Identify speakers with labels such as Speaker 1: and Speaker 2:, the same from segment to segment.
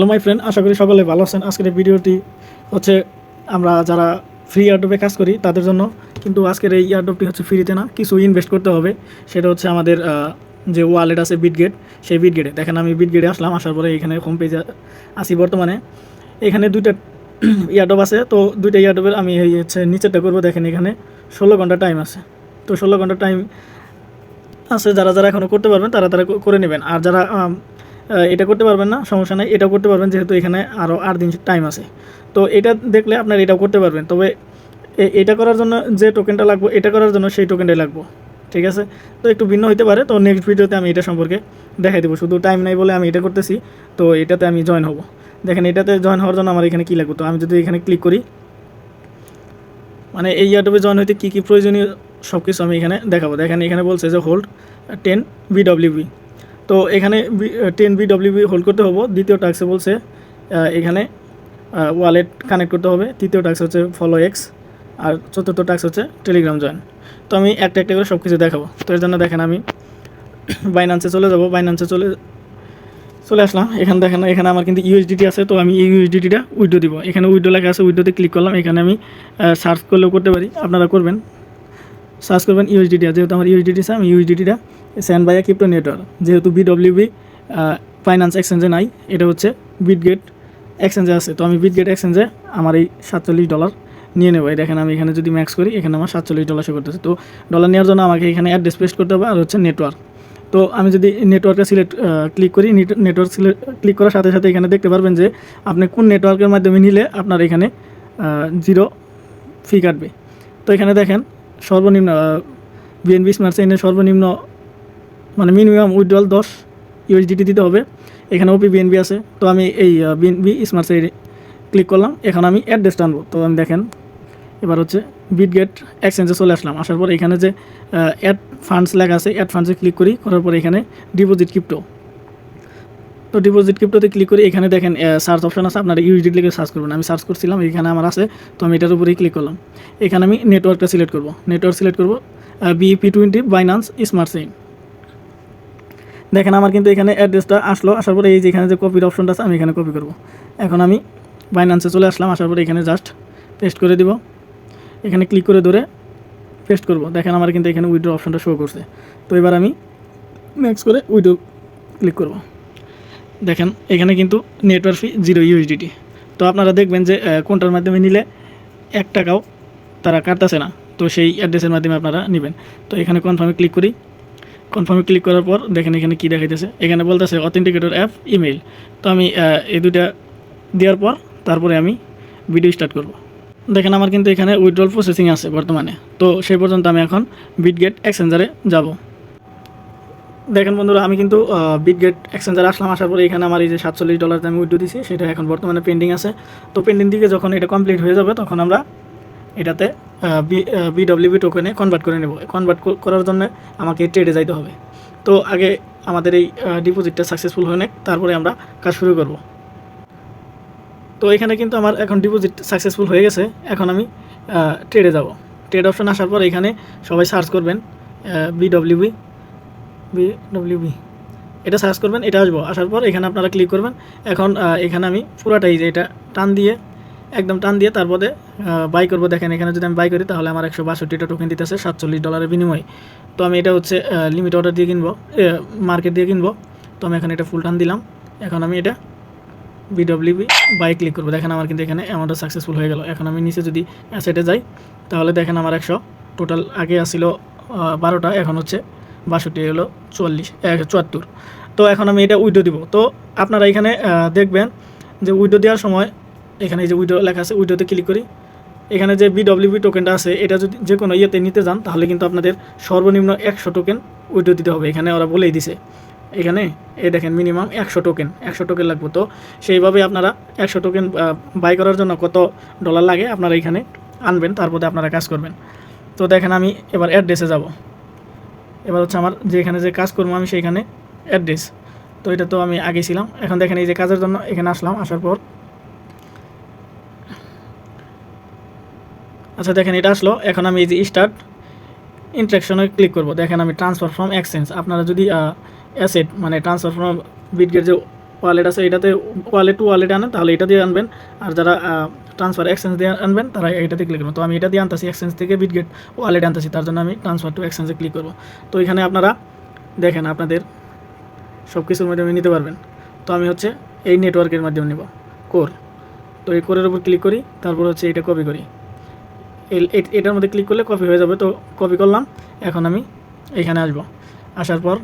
Speaker 1: Hello my friend, আশা করি সকলে ভালো আছেন। আজকের এই ভিডিওটি হচ্ছে আমরা যারা ফ্রি এয়ারড্রপে কাজ করি তাদের জন্য, কিন্তু আজকের এই এয়ারড্রপটি হচ্ছে ফ্রিতে না, কিছু ইনভেস্ট করতে হবে। সেটা হচ্ছে আমাদের যে ওয়ালেট আছে বিটগেট, সেই বিটগেটে দেখেন আমি বিটগেটে আসলাম। আসার পরে এখানে হোম পেজে আসি। বর্তমানে এখানে দুইটা এয়ারড্রপ আছে, তো দুইটা এয়ারড্রপের আমি এই হচ্ছে নিচেরটা করবো। দেখেন এখানে 16 ঘন্টা টাইম আছে। তো 16 ঘন্টা টাইম আছে, যারা যারা এখনও করতে পারবেন তারা তারা করে নেবেন। আর যারা এটা করতে পারবেন না, সমস্যা নেই, এটাও করতে পারবেন, যেহেতু এখানে আরও 8 দিন টাইম আছে। তো এটা দেখলে আপনার এটাও করতে পারবেন। তবে এটা করার জন্য যে টোকেনটা লাগবে, এটা করার জন্য সেই টোকেনটাই লাগবে, ঠিক আছে? তো একটু ভিন্ন হতে পারে। তো নেক্সট ভিডিওতে আমি এটা সম্পর্কে দেখাই দেবো। শুধু টাইম নাই বলে আমি এটা করতেছি। তো এটাতে আমি জয়েন হব। দেখেন এটাতে জয়েন হওয়ার জন্য আমার এখানে কী লাগবে। তো আমি যদি এখানে ক্লিক করি, মানে এই এয়ারড্রপে জয়েন হইতে কী কী প্রয়োজনীয় সব কিছু আমি এখানে দেখাবো। দেখেন এখানে বলছে যে হোল্ড 10 BWB। তো এখানে 10 BWB হোল্ড করতে হবে। দ্বিতীয় টাস্কে বলছে এখানে ওয়ালেট কানেক্ট করতে হবে। তৃতীয় টাস্ক হচ্ছে ফলো এক্স। আর চতুর্থ টাস্ক হচ্ছে টেলিগ্রাম জয়েন। তো আমি একটা একটা করে সব কিছু দেখাবো। তো এর জন্য দেখেন আমি বাইন্যান্সে চলে যাব। বাইন্যান্সে চলে আসলাম। এখানে দেখেন এখানে আমার কিন্তু ইউএসডিটি আছে। তো আমি এই ইউএসডিটিটা উইড্রো দিব। এখানে উইড্রো লেখা আছে, উইড্রোতে ক্লিক করলাম। এখানে আমি সার্চ করলেও করতে পারি, আপনারা করবেন, সার্চ করবেন ইউএসডিটি। যেহেতু আমার ইউএসডিটি আছে, আমি ইউএসডিটিটা সেন্ড বাই ক্রিপ্টো নেটওয়ার্ক, যেহেতু বিডব্লিউবি ফাইন্যান্স এক্সচেঞ্জে নাই, এটা হচ্ছে বিটগেট এক্সচেঞ্জে আছে। তো আমি বিটগেট এক্সচেঞ্জে আমার এই $47 নিয়ে নেবো। দেখেন আমি এখানে যদি ম্যাক্স করি, এখানে আমার $47 শো করতেছে। তো ডলার নেওয়ার জন্য আমাকে এখানে অ্যাড্রেস পেস্ট করতে হবে, আর হচ্ছে নেটওয়ার্ক। তো আমি যদি নেটওয়ার্কে ক্লিক করি, নেটওয়ার্ক ক্লিক করার সাথে সাথে এখানে দেখতে পারবেন যে আপনি কোন নেটওয়ার্কের মাধ্যমে নিলে আপনার এখানে 0 ফি কাটবে। তো এখানে দেখেন সর্বনিম্ন বিএনবি স্মার্ট চেইনের সর্বনিম্ন মানে মিনিমাম উইথড্রল 10 ইউএসডিটি দিতে হবে। এখানে ওপি বিএনবি আছে। তো আমি এই বিএনবি স্মার্ট চেইন ক্লিক করলাম। এখন আমি অ্যাড্রেসটা আনবো। তো আমি দেখেন এবার হচ্ছে বিটগেট এক্সচেঞ্জে চলে আসলাম। আসার পর এখানে যে অ্যাড ফান্ডস লেখা আছে, অ্যাড ফান্ডসে ক্লিক করি। করার পর এখানে ডিপোজিট ক্রিপ্টো। তো ডিপোজিট ক্রিপ্টোতে ক্লিক করি। এখানে দেখেন সার্চ অপশন আছে, আপনারা ইউএসডি লিখে সার্চ করবেন। আমি সার্চ করছিলাম, এখানে আমার আছে। তো আমি এটার উপরেই ক্লিক করলাম। এখানে আমি নেটওয়ার্কটা সিলেক্ট করব। নেটওয়ার্ক সিলেক্ট করব BEP20 বাইন্যান্স স্মার্ট চেইন। দেখেন আমার কিন্তু এখানে অ্যাড্রেসটা আসলো। আসার পরে এই যে এখানে যে কপির অপশনটা আছে, আমি এখানে কপি করব। এখন আমি বাইন্যান্সে চলে আসলাম। আসার পরে এখানে জাস্ট পেস্ট করে দিব। এখানে ক্লিক করে ধরে পেস্ট করব। দেখেন আমার কিন্তু এখানে উইথড্র অপশনটা শো করছে। তো এবার আমি নেক্সট করে উইথড্র ক্লিক করব। দেখেন এখানে কিন্তু নেটওয়ার্ক ফি 0 ইউএসডিটি। তো আপনারা দেখবেন যে কোনটার মাধ্যমে নিলে 1 টাকাও তারা কাটতেছে না। তো সেই অ্যাড্রেসের মাধ্যমে আপনারা নেবেন। তো এখানে কনফার্মে ক্লিক করি। কনফার্মে ক্লিক করার পর দেখেন এখানে কী দেখাইতেছে, এখানে বলতেছে অথেন্টিকেটর অ্যাপ ইমেইল। তো আমি এই দুইটা দেওয়ার পর তারপরে আমি ভিডিও স্টার্ট করব। দেখেন আমার কিন্তু এখানে উইথড্রল প্রসেসিং আছে বর্তমানে। তো সেই পর্যন্ত আমি এখন বিটগেট এক্সচেঞ্জারে যাব। দেখেন বন্ধুরা, আমি কিন্তু বিটগেট এক্সচেঞ্জারে আসলাম। আসার পরে এখানে আমার এই যে $47 আমি উইথড্র দিছি, সেটা এখন বর্তমানে পেন্ডিং আছে। তো পেন্ডিং দিকে যখন এটা কমপ্লিট হয়ে যাবে, তখন আমরা এটাতে BWB টোকেনে কনভার্ট করে নেব। কনভার্ট করার জন্য আমাকে ট্রেডে যাইতে হবে। তো আগে আমাদের এই ডিপোজিটটা সাকসেসফুল হয়ে নেক, তারপরে আমরা কাজ শুরু করব। তো এখানে কিন্তু আমার এখন ডিপোজিট সাকসেসফুল হয়ে গেছে। এখন আমি ট্রেডে যাব। ট্রেড অপশন আসার পর এখানে সবাই সার্চ করবেন BWB এটা সার্চ করবেন, এটা আসবো। আসার পর এখানে আপনারা ক্লিক করবেন। এখন এখানে আমি পুরাটাই যে এটা একদম টান দিয়ে তারপরে বাই করবো। দেখেন এখানে যদি আমি বাই করি, তাহলে আমার 162টা টোকেন দিতেছে $47 বিনিময়ে। তো আমি এটা হচ্ছে লিমিট অর্ডার দিয়ে কিনবো, মার্কেট দিয়ে কিনবো। তো আমি এখন এটা ফুল টান দিলাম। এখন আমি এটা BWB বাই ক্লিক করবো। দেখেন আমার কিন্তু এখানে অ্যামাউন্টটা সাকসেসফুল হয়ে গেল। এখন আমি নিচে যদি অ্যাসেটে যাই, তাহলে দেখেন আমার 100 টোটাল, আগে আসছিল 12টা, এখন হচ্ছে 62, হলো 74। তো এখন আমি এটা উইড্রো দিব। তো আপনারা এখানে দেখবেন যে উইড্রো দেওয়ার সময় এখানে যে উইড্রো লেখা আছে, উইড্রোতে ক্লিক করি। এখানে যে BWB টোকেনটা আছে, এটা যদি যে কোনো ইয়েতে নিতে যান, তাহলে কিন্তু আপনাদের সর্বনিম্ন 100 টোকেন উইড্রো দিতে হবে। এখানে ওরা বলেই দিছে, এখানে দেখেন মিনিমাম 100 টোকেন লাগবে। তো সেইভাবে আপনারা 100 টোকেন বাই করার জন্য কত ডলার লাগে আপনারা এখানে আনবেন, তারপরে আপনারা কাজ করবেন। তো দেখেন আমি এবার অ্যাড্রেসে যাব। এবার হচ্ছে আমার যেখানে যে কাজ করবো আমি সেইখানে অ্যাড্রেস। তো এটা তো আমি আগে ছিলাম। এখন দেখেন এই যে কাজের জন্য এখানে আসলাম। আসার পর আচ্ছা দেখেন এটা আসলো। এখন আমি এই যে স্টার্ট ইন্ট্রাকশনে ক্লিক করব। দেখেন আমি ট্রান্সফার ফ্রম এক্সচেঞ্জ, আপনারা যদি অ্যাসেট মানে ট্রান্সফার ফ্রম বিটগেট যে ওয়ালেট আছে, এটাতে ওয়ালেট টু ওয়ালেট আনেন তাহলে এটা দিয়ে আনবেন, আর যারা ট্রান্সফার এক্সচেঞ্জ দিয়ে আনবেন তারা এটাতে ক্লিক করবেন। তো আমি এটা দিয়ে আনতেছি, এক্সচেঞ্জ থেকে বিটগেট ওয়ালেট আনতেছি, তার জন্য আমি ট্রান্সফার টু এক্সচেঞ্জে ক্লিক করব। তো এখানে আপনারা দেখেন আপনাদের সব কিছুর মাধ্যমে নিতে পারবেন। তো আমি হচ্ছে এই নেটওয়ার্কের মাধ্যমে নেব কোর। তো এই কোরের উপর ক্লিক করি, তারপর হচ্ছে এটা কপি করি, এটার মধ্যে ক্লিক করলে কপি হয়ে যাবে। তো কপি করলাম, এখন আমি এখানে আসব, আসার পর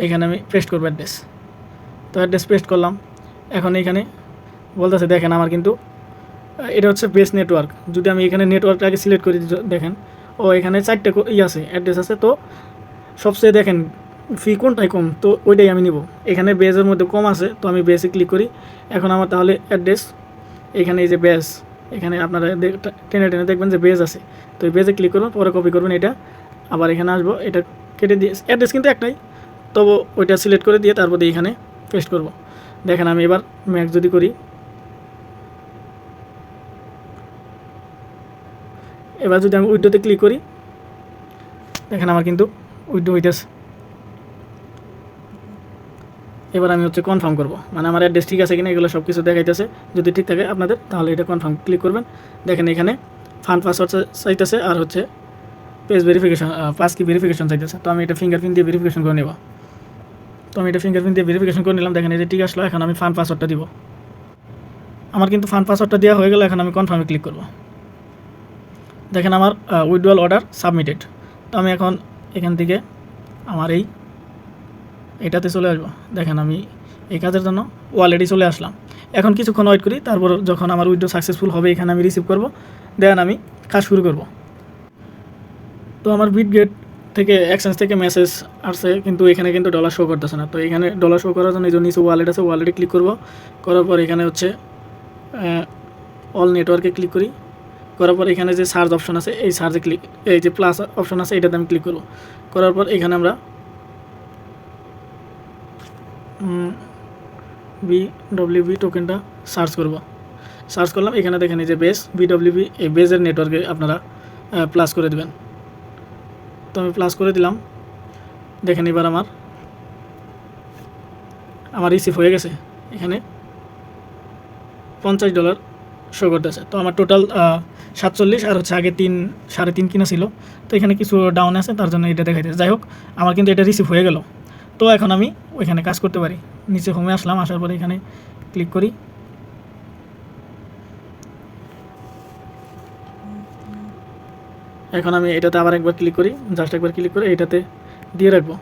Speaker 1: এখানে আমি পেস্ট করবো অ্যাড্রেস। তো অ্যাড্রেস পেস্ট করলাম। এখন এখানে বলতেছে দেখেন আমার কিন্তু এটা হচ্ছে বেস নেটওয়ার্ক। যদি আমি এখানে নেটওয়ার্কটাকে সিলেক্ট করি, দেখেন ও এখানে 4টে আছে অ্যাড্রেস আছে। তো সবচেয়ে দেখেন ফি কোনটাই কম, তো ওইটাই আমি নিব। এখানে বেজের মধ্যে কম আছে, তো আমি বেসে ক্লিক করি। এখন আমার তাহলে অ্যাড্রেস এখানে এই যে বেস, এখানে আপনারা টেনে টেনে দেখবেন যে বেজ আছে। তো এই বেজে ক্লিক করবেন, পরে কপি করবেন এটা, আবার এখানে আসবো, এটা কেটে দিয়ে অ্যাড্রেস কিন্তু একটাই, তবু ওইটা সিলেক্ট করে দিয়ে তারপর এখানে পেস্ট করব। দেখেন আমি এবার ম্যাক্স যদি করি, এবার যদি আমি উইডোতে ক্লিক করি, দেখেন আমার কিন্তু উইডো হইতেছে। এবার আমি হচ্ছে কনফার্ম করব, মানে আমার অ্যাড্রেস ঠিক আছে কিনা এগুলো সব কিছু দেখাইতেছে। যদি ঠিক থাকে আপনাদের তাহলে এটা কনফার্ম ক্লিক করবেন। দেখেন এখানে ফান্ড পাসওয়ার্ড চাইতেছে, আর হচ্ছে পেজ ভেরিফিকেশন, পাস কি ভেরিফিকেশন চাইতেছে। তো আমি এটা ফিঙ্গারপ্রিন্ট দিয়ে ভেরিফিকেশন করে নেব। তো আমি এটা ফিঙ্গারপ্রিন্ট দিয়ে ভেরিফিকেশন করে নিলাম। দেখেন এই যে ঠিক আসলো। এখন আমি ফান্ড পাসওয়ার্ডটা দিব। আমার কিন্তু ফান্ড পাসওয়ার্ডটা দেওয়া হয়ে গেল। এখন আমি কনফার্মে ক্লিক করব। দেখেন আমার উইথড্রয়াল অর্ডার সাবমিটেড। তো আমি এখন এখান থেকে আমার এটাতে চলে আসবো। দেখেন আমি এই কাজের জন্য ওয়ালেটে চলে আসলাম। এখন কিছুক্ষণ ওয়েট করি, তারপর যখন আমার উইথড্র সাকসেসফুল হবে এখানে আমি রিসিভ করব, দেন আমি কাজ শুরু করব। তো আমার বিটগেট থেকে এক্সচেঞ্জ থেকে মেসেজ আসছে, কিন্তু এখানে কিন্তু ডলার শো করতেছে না। তো এখানে ডলার শো করার জন্য এই জন্য নিচে ওয়ালেট আছে, ওয়ালেটে ক্লিক করব। করার পর এখানে হচ্ছে অল নেটওয়ার্কে ক্লিক করি। করার পর এখানে যে সার্চ অপশন আছে, এই সার্চে ক্লিক, এই যে প্লাস অপশন আছে এটাতে আমি ক্লিক করব। করার পর এখানে আমরা BWB টোকেনটা সার্চ করব। সার্চ করলাম, এখানে দেখেন এই যে বেস BWB, এই বেজের নেটওয়ার্কে আপনারা প্লাস করে দেবেন। তো আমি প্লাস করে দিলাম। দেখেন এবার আমার রিসিভ হয়ে গেছে। এখানে $50 শো করতেছে। তো আমার টোটাল 47, আর হচ্ছে আগে 3.5 কিনা ছিল। তো এখানে কিছু ডাউন আছে, তার জন্য এটা দেখাইতেছে। যাই হোক, আমার কিন্তু এটা রিসিভ হয়ে গেল। তো এখন আমি ওইখানে কাজ করতে পারি। নিচে হোমে আসলাম, আসার পরে এখানে ক্লিক করি। এখন আমি এটাতে আবার একবার ক্লিক করি, জাস্ট একবার ক্লিক করে এটাতে দিয়ে রাখবো।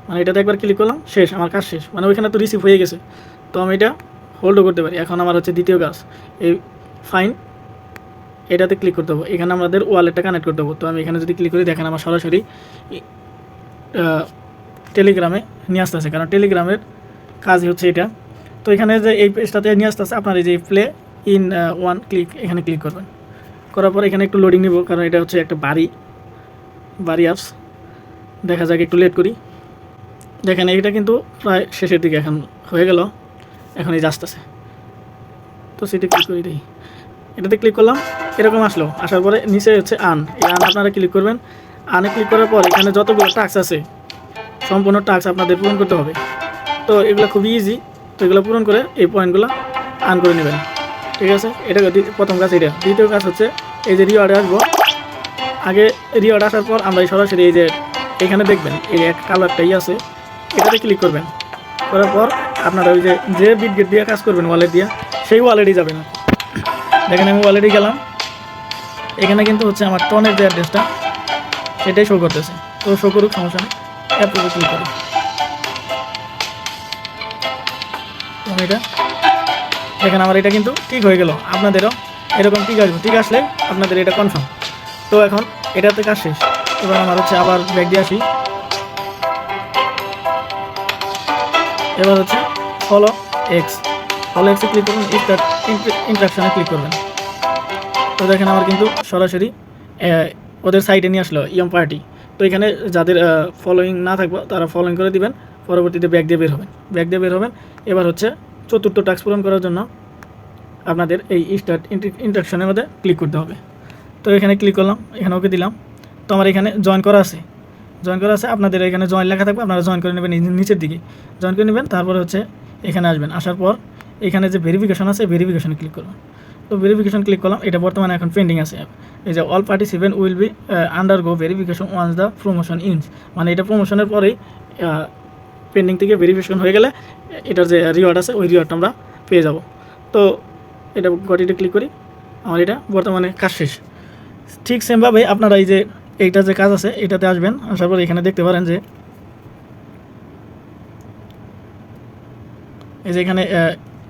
Speaker 1: মানে এটাতে একবার ক্লিক করলাম, শেষ, আমার কাজ শেষ। মানে ওইখানে তো রিসিভ হয়ে গেছে, তো আমি এটা হোল্ডও করতে পারি। এখন আমার হচ্ছে দ্বিতীয় কাজ, এই ফাইন এটাতে ক্লিক করতে হবে। এখানে আমাদের ওয়ালেটটা কানেক্ট করতে হবে। তো আমি এখানে যদি ক্লিক করি, দেখেন আমার সরাসরি টেলিগ্রামে নিয়ে আসতেছে, কারণ টেলিগ্রামের কাজই হচ্ছে এটা। তো এখানে যে এই পেজটাতে নিয়ে আসতেছে, আপনার এই যে প্লে ইন ওয়ান ক্লিক, এখানে ক্লিক করবেন। করার পর এখানে একটু লোডিং নিব, কারণ এটা হচ্ছে একটা বাড়ি অ্যাপস। দেখা যাক, একটু লেট করি। দেখেন এটা কিন্তু প্রায় শেষের দিকে এখন হয়ে গেল। এখন এই যে আসতেছে, তো সেটা ক্লিক করে দিই। এটাতে ক্লিক করলাম, এরকম আসলো। আসার পরে নিচে হচ্ছে এই আপনারা ক্লিক করবেন। আনে ক্লিক করার পর এখানে যতগুলো টাস্ক আছে সম্পূর্ণ টাস্ক আপনাদের পূরণ করতে হবে। তো এগুলো খুবই ইজি। তো এগুলো পূরণ করে এই পয়েন্টগুলো আর্ন করে নেবেন, ঠিক আছে। এটা প্রথম কাজ। এটা দ্বিতীয় কাজ হচ্ছে এই যে রিওয়ার্ডে আসবো। আগে রিওয়ার্ড আসার পর আমরা সরাসরি এই যে এখানে দেখবেন এই এক কালো একটা আছে, এটাতে ক্লিক করবেন। করার পর আপনারা ওই যে বিটগেট দিয়ে কাজ করবেন ওয়ালেট দিয়ে, সেই ওয়ালেটই যাবেন। দেখেন আমি ওয়ালেটে গেলাম, এখানে কিন্তু হচ্ছে আমার টনের যে অ্যাড্রেসটা সেটাই শো করতেছে। তো শো করুক, সমস্যা নেই। অ্যাপ্রুভে ক্লিক করি। এটা দেখেন আমার এটা কিন্তু ঠিক হয়ে গেল। আপনাদেরও এরকম ঠিক আসবে। ঠিক আসলে আপনাদের এটা কনফার্ম। তো এখন এটাতে কাজ শেষ। এবার আমার হচ্ছে আবার ব্যাক দিয়ে আসি। এবার হচ্ছে ফলো এক্সে ক্লিক করবেন, ইন্ট্রাকশনে ক্লিক করবেন। তো দেখেন আমার কিন্তু সরাসরি ওদের সাইটে নিয়ে আসলো YumParty। তো এখানে যাদের ফলোয়িং না থাকবে তারা ফলোয়িং করে দিবেন, পরবর্তীতে ব্যাক দিয়ে বের হবেন। এবার হচ্ছে চতুর্থ টাস্ক পূরণ করার জন্য আপনাদের এই স্টার্ট ইন্ট্রাকশনের মধ্যে ক্লিক করতে হবে। তো এখানে ক্লিক করলাম, এখানে ওকে দিলাম। তো আমার এখানে জয়েন করা আছে। আপনাদের এখানে জয়েন লেখা থাকবে, আপনারা জয়েন করে নেবেন নিচের দিকে জয়েন করে নেবেন। তারপর হচ্ছে এখানে আসবেন, আসার পর এখানে যে ভেরিফিকেশন আছে ভেরিফিকেশনে ক্লিক করবেন। তো ভেরিফিকেশন ক্লিক করলাম, এটা বর্তমানে এখন পেন্ডিং আছে। এই যে all participant will be undergo verification once the promotion ends, মানে এটা প্রমোশনের পরেই পেন্ডিং থেকে ভেরিফিকেশন হয়ে গেলে এটার যে রিওয়ার্ড আছে ওই রিওয়ার্ডটা আমরা পেয়ে যাব। তো এটা গটিতে ক্লিক করি, আমার এটা বর্তমানে কাজ শেষ। ঠিক সেমভাবে আপনারা এই যে এইটা যে কাজ আছে এটাতে আসবেন, আসার পর এখানে দেখতে পারেন যে এই যে এখানে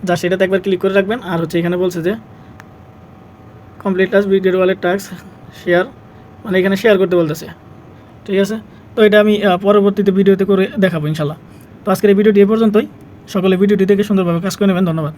Speaker 1: যা সেটাতে একবার ক্লিক করে রাখবেন। আর হচ্ছে এখানে বলছে যে complete task Bitget wallet task share, মানে এখানে শেয়ার করতে বলতেছে। ঠিক আছে, তো এটা আমি পরবর্তীতে ভিডিওতে করে দেখাবো ইনশাল্লাহ। তো আজকের এই ভিডিওটি এ পর্যন্তই। সকলে ভিডিওটি দেখে সুন্দরভাবে কাজ করে নেবেন। ধন্যবাদ।